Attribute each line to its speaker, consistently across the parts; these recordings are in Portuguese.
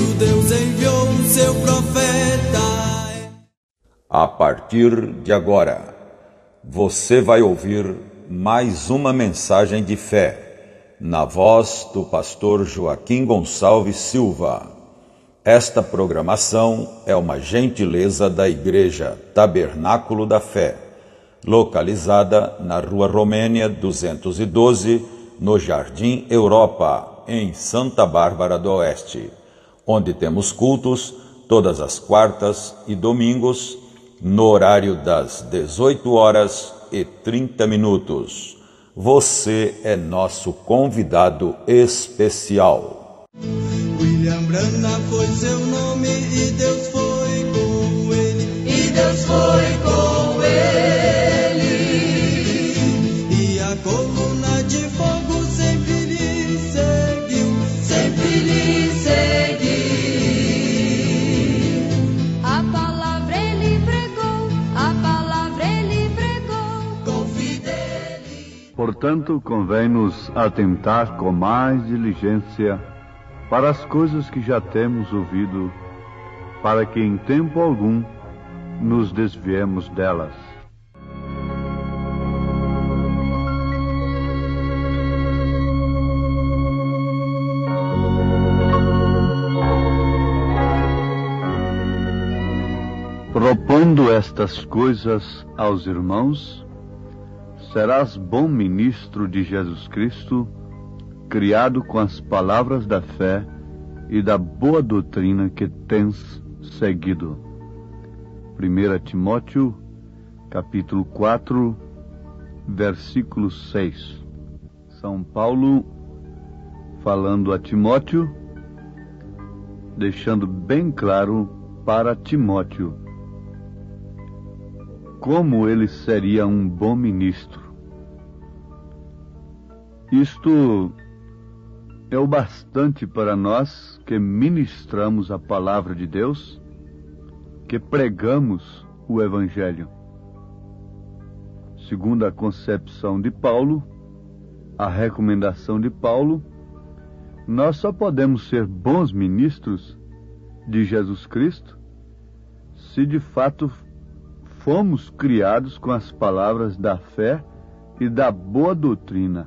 Speaker 1: isso Deus enviou o seu profeta.
Speaker 2: A partir de agora, você vai ouvir mais uma mensagem de fé, na voz do pastor Joaquim Gonçalves Silva. Esta programação é uma gentileza da Igreja Tabernáculo da Fé, localizada na Rua Romênia 212, no Jardim Europa, em Santa Bárbara do Oeste, onde temos cultos todas as quartas e domingos, no horário das 18h30. Você é nosso convidado especial.
Speaker 1: William Branham foi seu nome e Deus foi com ele. E Deus foi com ele. E a coluna de fogo sempre lhe seguiu. Sempre lhe seguiu.
Speaker 3: A palavra ele pregou, a palavra ele pregou com fidelidade.
Speaker 4: Portanto, convém-nos atentar com mais diligência para as coisas que já temos ouvido, para que em tempo algum nos desviemos delas. Propondo estas coisas aos irmãos, serás bom ministro de Jesus Cristo, criado com as palavras da fé e da boa doutrina que tens seguido. 1 Timóteo, capítulo 4, versículo 6. São Paulo falando a Timóteo, deixando bem claro para Timóteo como ele seria um bom ministro. Isto é o bastante para nós que ministramos a palavra de Deus, que pregamos o Evangelho. Segundo a concepção de Paulo, a recomendação de Paulo, nós só podemos ser bons ministros de Jesus Cristo se de fato fomos criados com as palavras da fé e da boa doutrina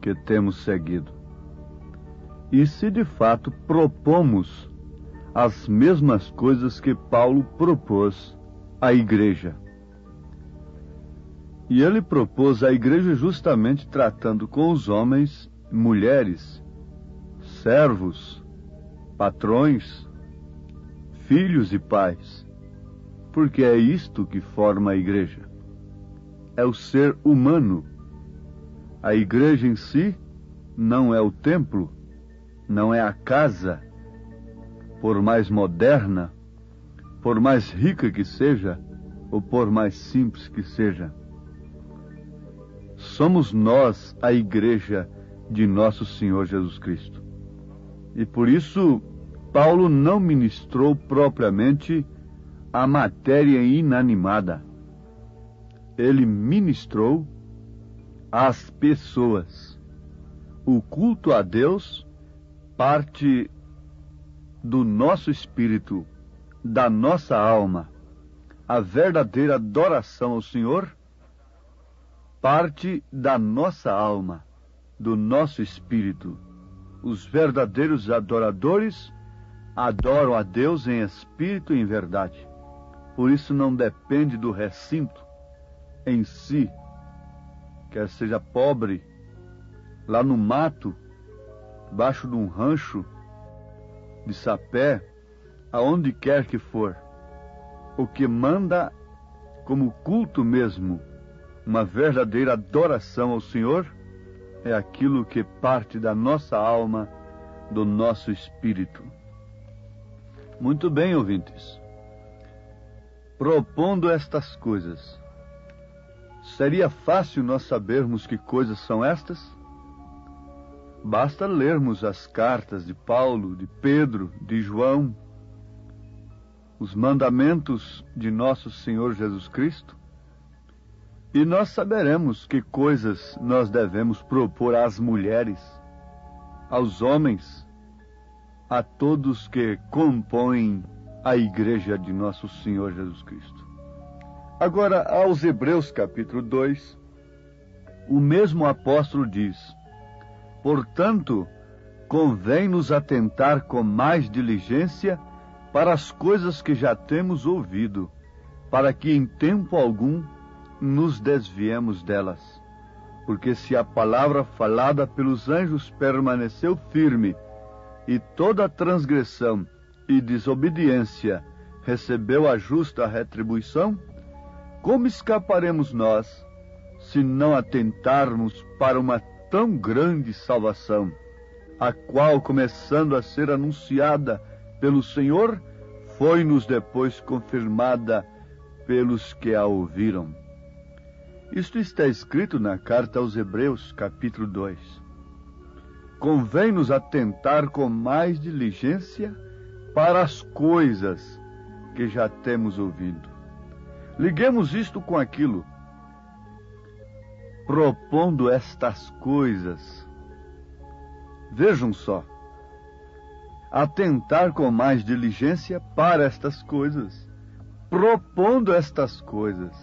Speaker 4: que temos seguido. E se de fato propomos as mesmas coisas que Paulo propôs à igreja. E ele propôs à igreja justamente tratando com os homens, mulheres, servos, patrões, filhos e pais. Porque é isto que forma a igreja. É o ser humano. A igreja em si não é o templo, não é a casa, por mais moderna, por mais rica que seja, ou por mais simples que seja. Somos nós a igreja de nosso Senhor Jesus Cristo. E por isso, Paulo não ministrou propriamente a matéria inanimada. Ele ministrou às pessoas. O culto a Deus parte do nosso espírito, da nossa alma. A verdadeira adoração ao Senhor parte da nossa alma, do nosso espírito. Os verdadeiros adoradores adoram a Deus em espírito e em verdade. Por isso não depende do recinto em si, quer seja pobre, lá no mato, debaixo de um rancho de sapé, aonde quer que for. O que manda como culto mesmo, uma verdadeira adoração ao Senhor, é aquilo que parte da nossa alma, do nosso espírito. Muito bem, ouvintes. Propondo estas coisas, seria fácil nós sabermos que coisas são estas? Basta lermos as cartas de Paulo, de Pedro, de João, os mandamentos de nosso Senhor Jesus Cristo, e nós saberemos que coisas nós devemos propor às mulheres, aos homens, a todos que compõem a Igreja de Nosso Senhor Jesus Cristo. Agora, aos Hebreus capítulo 2, o mesmo apóstolo diz: portanto, convém-nos atentar com mais diligência para as coisas que já temos ouvido, para que em tempo algum nos desviemos delas. Porque se a palavra falada pelos anjos permaneceu firme, e toda transgressão e desobediência recebeu a justa retribuição, como escaparemos nós, se não atentarmos para uma tão grande salvação, a qual, começando a ser anunciada pelo Senhor, foi-nos depois confirmada pelos que a ouviram? Isto está escrito na carta aos Hebreus, capítulo 2. Convém-nos atentar com mais diligência para as coisas que já temos ouvido. Liguemos isto com aquilo. Propondo estas coisas. Vejam só. Atentar com mais diligência para estas coisas. Propondo estas coisas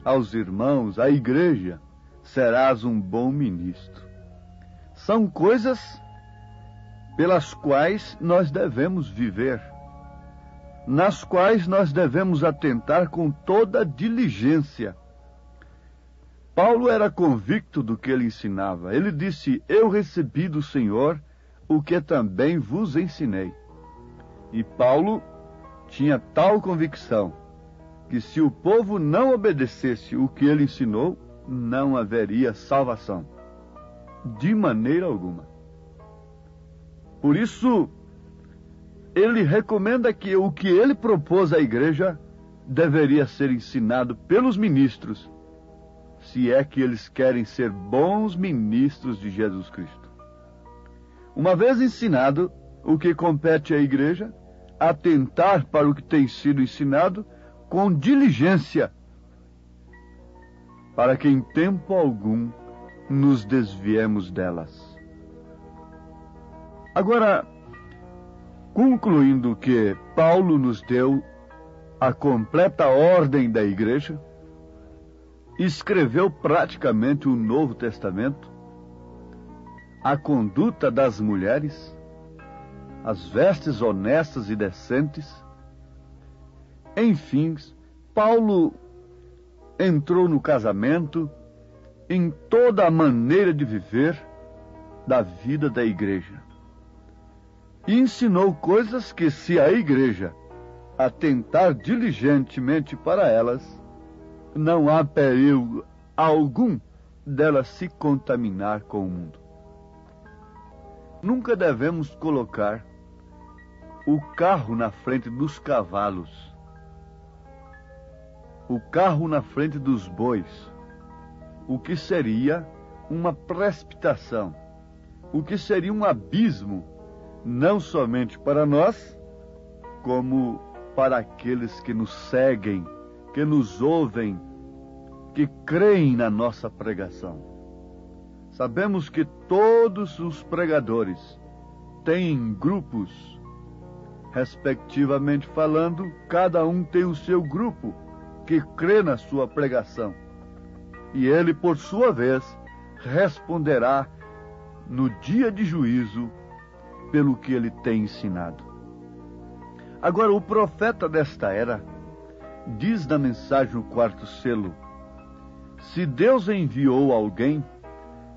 Speaker 4: aos irmãos, à igreja, serás um bom ministro. São coisas pelas quais nós devemos viver, nas quais nós devemos atentar com toda diligência. Paulo era convicto do que ele ensinava. Ele disse: eu recebi do Senhor o que também vos ensinei. E Paulo tinha tal convicção que se o povo não obedecesse o que ele ensinou, não haveria salvação. De maneira alguma. Por isso, ele recomenda que o que ele propôs à igreja deveria ser ensinado pelos ministros, se é que eles querem ser bons ministros de Jesus Cristo. Uma vez ensinado o que compete à igreja, atentar para o que tem sido ensinado com diligência, para que em tempo algum nos desviemos delas. Agora, concluindo que Paulo nos deu a completa ordem da igreja, escreveu praticamente o Novo Testamento, a conduta das mulheres, as vestes honestas e decentes. Enfim, Paulo entrou no casamento, em toda a maneira de viver da vida da igreja. E ensinou coisas que, se a igreja atentar diligentemente para elas, não há perigo algum dela se contaminar com o mundo. Nunca devemos colocar o carro na frente dos cavalos, o carro na frente dos bois, o que seria uma precipitação, o que seria um abismo, não somente para nós, como para aqueles que nos seguem, que nos ouvem, que creem na nossa pregação. Sabemos que todos os pregadores têm grupos, respectivamente falando, cada um tem o seu grupo que crê na sua pregação. E ele, por sua vez, responderá no dia de juízo pelo que ele tem ensinado. Agora, o profeta desta era diz na mensagem no quarto selo: se Deus enviou alguém,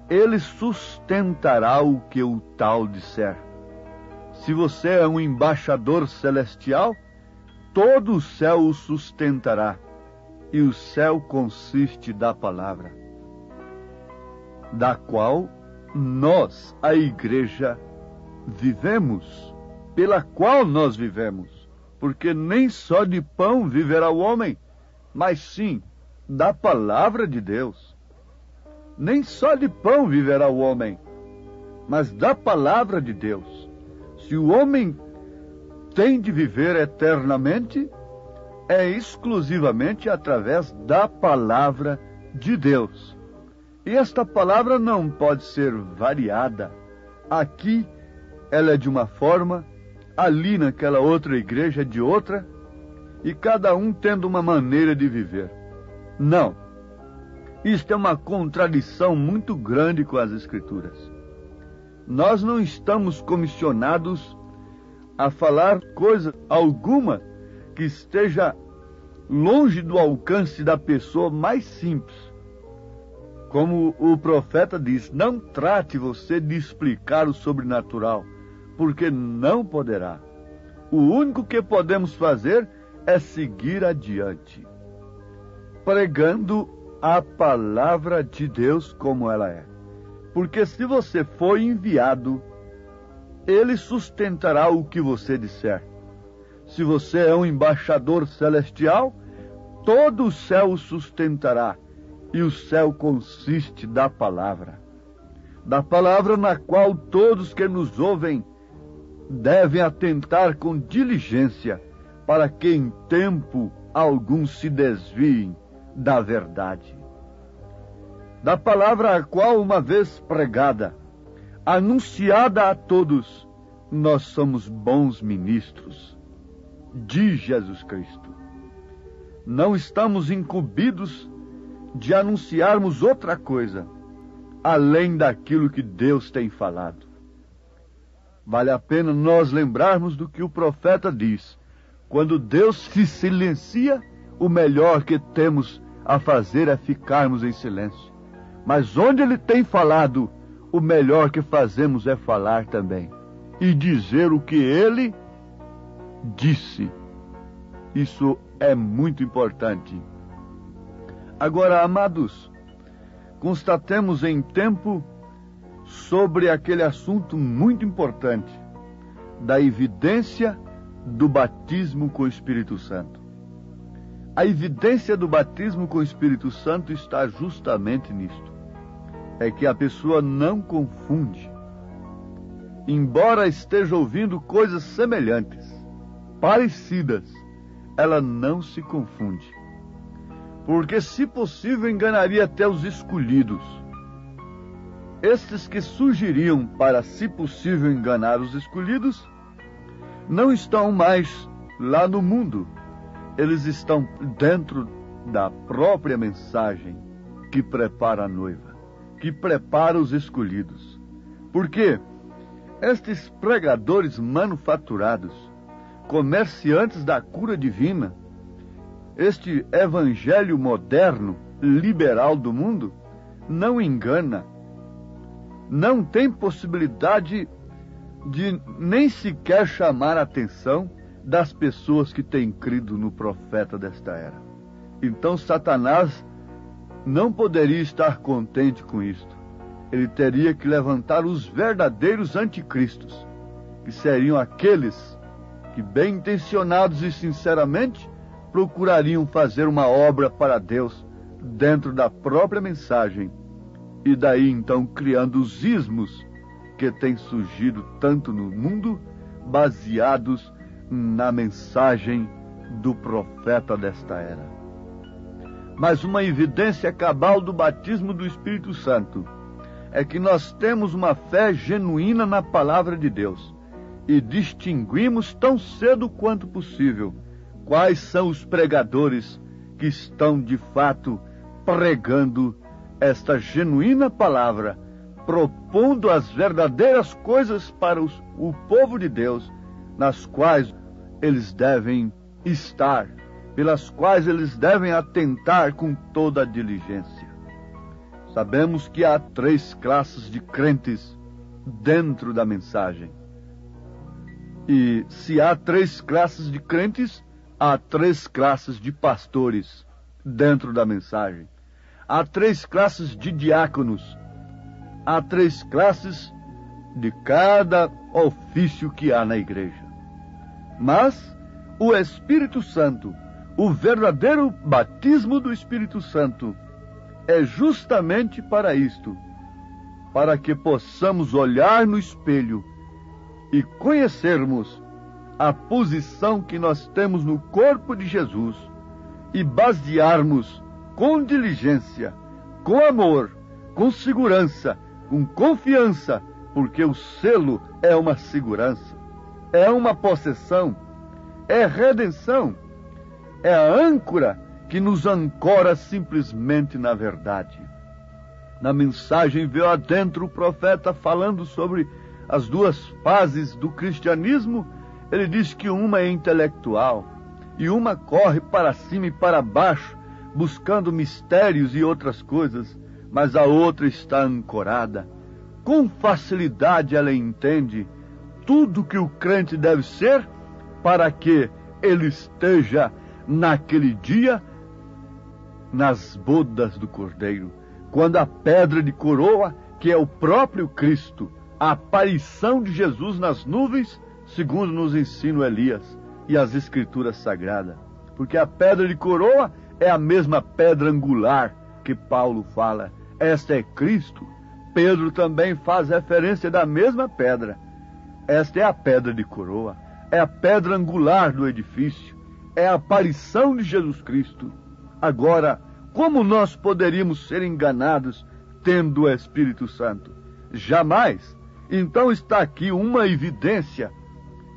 Speaker 4: ele sustentará o que o tal disser. Se você é um embaixador celestial, todo o céu o sustentará. E o céu consiste da palavra, da qual nós, a igreja, vivemos, pela qual nós vivemos. Porque nem só de pão viverá o homem, mas sim da palavra de Deus. Nem só de pão viverá o homem, mas da palavra de Deus. Se o homem tem de viver eternamente, é exclusivamente através da palavra de Deus. E esta palavra não pode ser variada. Aqui ela é de uma forma, ali naquela outra igreja é de outra, e cada um tendo uma maneira de viver. Não. Isto é uma contradição muito grande com as Escrituras. Nós não estamos comissionados a falar coisa alguma que esteja longe do alcance da pessoa mais simples. Como o profeta diz, não trate você de explicar o sobrenatural, porque não poderá. O único que podemos fazer é seguir adiante, pregando a palavra de Deus como ela é. Porque se você for enviado, ele sustentará o que você disser. Se você é um embaixador celestial, todo o céu o sustentará. E o céu consiste da palavra na qual todos que nos ouvem devem atentar com diligência, para que em tempo algum se desviem da verdade. Da palavra a qual, uma vez pregada, anunciada a todos, nós somos bons ministros de Jesus Cristo. Não estamos incumbidos de anunciarmos outra coisa, além daquilo que Deus tem falado. Vale a pena nós lembrarmos do que o profeta diz. Quando Deus se silencia, o melhor que temos a fazer é ficarmos em silêncio. Mas onde Ele tem falado, o melhor que fazemos é falar também. E dizer o que Ele disse. Isso é muito importante. Agora, amados, constatemos em tempo sobre aquele assunto muito importante da evidência do batismo com o Espírito Santo. A evidência do batismo com o Espírito Santo está justamente nisto. É que a pessoa não confunde. Embora esteja ouvindo coisas semelhantes, parecidas, ela não se confunde. Porque, se possível, enganaria até os escolhidos. Estes que surgiriam para, se possível, enganar os escolhidos, não estão mais lá no mundo. Eles estão dentro da própria mensagem que prepara a noiva, que prepara os escolhidos. Porque estes pregadores manufaturados, comerciantes da cura divina, este evangelho moderno, liberal do mundo, não engana, não tem possibilidade de nem sequer chamar a atenção das pessoas que têm crido no profeta desta era. Então Satanás não poderia estar contente com isto. Ele teria que levantar os verdadeiros anticristos, que seriam aqueles que, bem intencionados e sinceramente, procurariam fazer uma obra para Deus dentro da própria mensagem, e daí então criando os ismos que têm surgido tanto no mundo, baseados na mensagem do profeta desta era. Mas uma evidência cabal do batismo do Espírito Santo é que nós temos uma fé genuína na palavra de Deus e distinguimos tão cedo quanto possível quais são os pregadores que estão de fato pregando esta genuína palavra, propondo as verdadeiras coisas para o povo de Deus, nas quais eles devem estar, pelas quais eles devem atentar com toda a diligência. Sabemos que há 3 classes de crentes dentro da mensagem. E se há 3 classes de crentes, há 3 classes de pastores dentro da mensagem. Há 3 classes de diáconos. Há 3 classes de cada ofício que há na igreja. Mas o Espírito Santo, o verdadeiro batismo do Espírito Santo, é justamente para isto, para que possamos olhar no espelho e conhecermos a posição que nós temos no corpo de Jesus e basearmos com diligência, com amor, com segurança, com confiança, porque o selo é uma segurança, é uma possessão, é redenção, é a âncora que nos ancora simplesmente na verdade. Na mensagem veio adentro o profeta falando sobre as duas fases do cristianismo. Ele diz que uma é intelectual e uma corre para cima e para baixo, buscando mistérios e outras coisas, mas a outra está ancorada. Com facilidade ela entende tudo que o crente deve ser para que ele esteja naquele dia nas bodas do Cordeiro, quando a pedra de coroa, que é o próprio Cristo, a aparição de Jesus nas nuvens, segundo nos ensina Elias e as Escrituras Sagradas. Porque a pedra de coroa é a mesma pedra angular que Paulo fala. Esta é Cristo. Pedro também faz referência da mesma pedra. Esta é a pedra de coroa, é a pedra angular do edifício, é a aparição de Jesus Cristo. Agora, como nós poderíamos ser enganados tendo o Espírito Santo? Jamais. Então está aqui uma evidência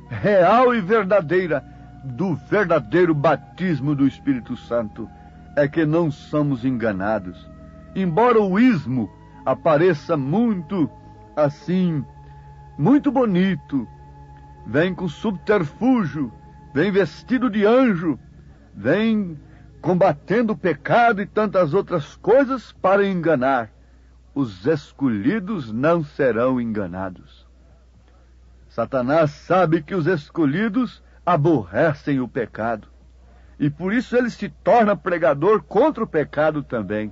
Speaker 4: real e verdadeira do verdadeiro batismo do Espírito Santo. É que não somos enganados. Embora o ismo apareça muito assim, muito bonito, vem com subterfúgio, vem vestido de anjo, vem combatendo o pecado e tantas outras coisas para enganar. Os escolhidos não serão enganados. Satanás sabe que os escolhidos aborrecem o pecado, e por isso ele se torna pregador contra o pecado também.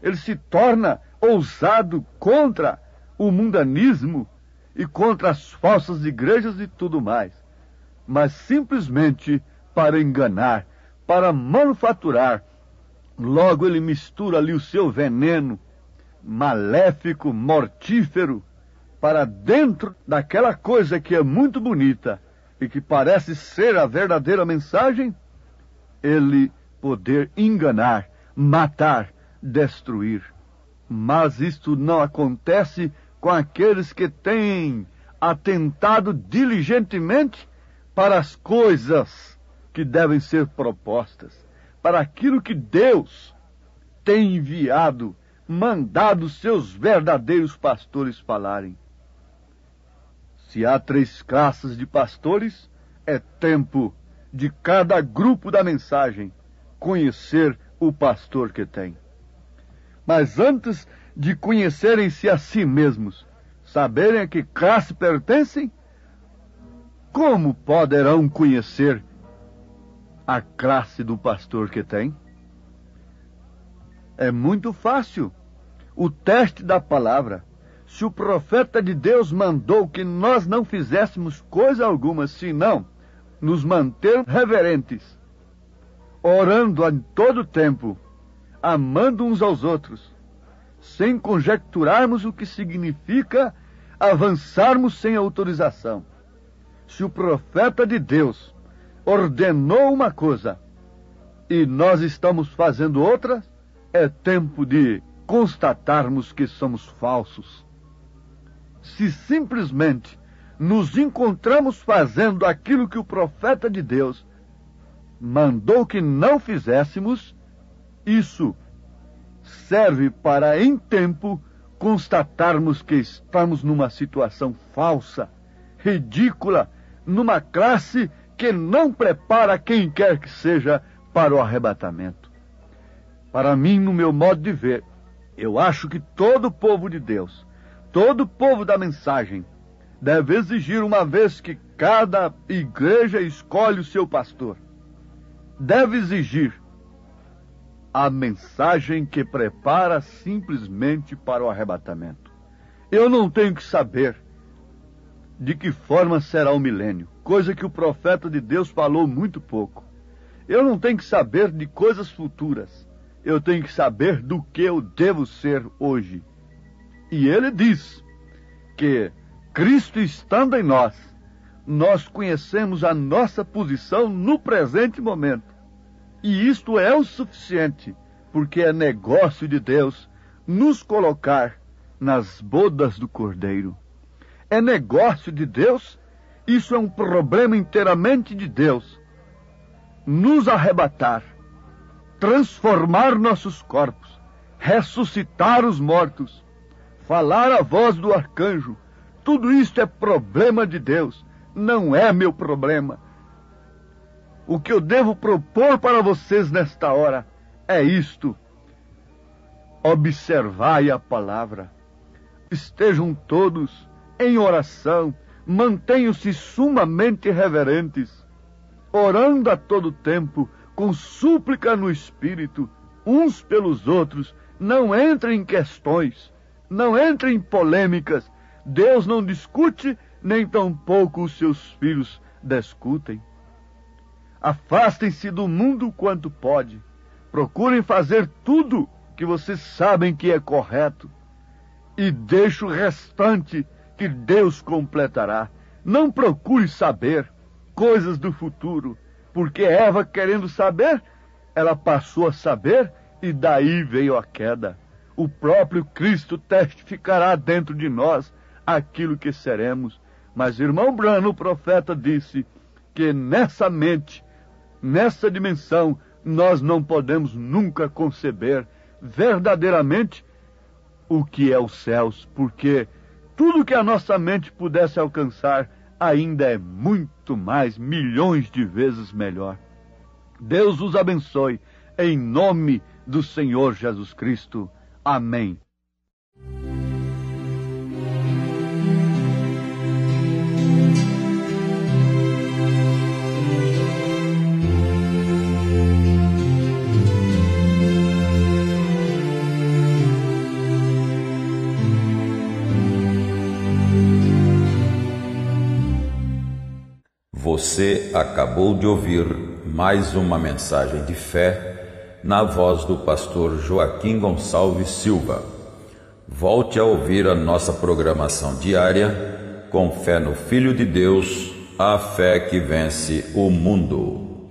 Speaker 4: Ele se torna ousado contra o mundanismo e contra as falsas igrejas e tudo mais, mas simplesmente para enganar, para manufaturar. Logo ele mistura ali o seu veneno maléfico, mortífero, para dentro daquela coisa que é muito bonita e que parece ser a verdadeira mensagem, ele poder enganar, matar, destruir. Mas isto não acontece com aqueles que têm atentado diligentemente para as coisas que devem ser propostas, para aquilo que Deus tem enviado, mandado seus verdadeiros pastores falarem. Se há 3 classes de pastores, é tempo de cada grupo da mensagem conhecer o pastor que tem. Mas antes de conhecerem-se a si mesmos, saberem a que classe pertencem, como poderão conhecer a classe do pastor que tem? É muito fácil. O teste da palavra. Se o profeta de Deus mandou que nós não fizéssemos coisa alguma, senão nos manter reverentes, orando em todo tempo, amando uns aos outros, sem conjecturarmos o que significa avançarmos sem autorização. Se o profeta de Deus ordenou uma coisa e nós estamos fazendo outra, é tempo de constatarmos que somos falsos. Se simplesmente nos encontramos fazendo aquilo que o profeta de Deus mandou que não fizéssemos, isso serve para, em tempo, constatarmos que estamos numa situação falsa, ridícula, numa classe que não prepara quem quer que seja para o arrebatamento. Para mim, no meu modo de ver, eu acho que todo o povo de Deus, todo o povo da mensagem, deve exigir, uma vez que cada igreja escolhe o seu pastor, deve exigir a mensagem que prepara simplesmente para o arrebatamento. Eu não tenho que saber de que forma será o milênio, coisa que o profeta de Deus falou muito pouco. Eu não tenho que saber de coisas futuras. Eu tenho que saber do que eu devo ser hoje. E ele diz que, Cristo estando em nós, nós conhecemos a nossa posição no presente momento. E isto é o suficiente, porque é negócio de Deus nos colocar nas bodas do Cordeiro. É negócio de Deus? Isso é um problema inteiramente de Deus. Nos arrebatar, transformar nossos corpos, ressuscitar os mortos, falar a voz do arcanjo, tudo isto é problema de Deus, não é meu problema. O que eu devo propor para vocês nesta hora é isto: observai a palavra, estejam todos em oração, mantenham-se sumamente reverentes, orando a todo tempo, com súplica no Espírito, uns pelos outros. Não entrem em questões, não entrem em polêmicas. Deus não discute, nem tampouco os seus filhos discutem. Afastem-se do mundo quanto pode. Procurem fazer tudo que vocês sabem que é correto. E deixe o restante que Deus completará. Não procure saber coisas do futuro, porque Eva, querendo saber, ela passou a saber e daí veio a queda. O próprio Cristo testificará dentro de nós aquilo que seremos. Mas irmão Branham, o profeta, disse que nessa mente, nessa dimensão, nós não podemos nunca conceber verdadeiramente o que é os céus, porque tudo que a nossa mente pudesse alcançar ainda é muito mais, milhões de vezes melhor. Deus os abençoe, em nome do Senhor Jesus Cristo. Amém.
Speaker 2: Você acabou de ouvir mais uma mensagem de fé na voz do pastor Joaquim Gonçalves Silva. Volte a ouvir a nossa programação diária com fé no Filho de Deus, a fé que vence o mundo.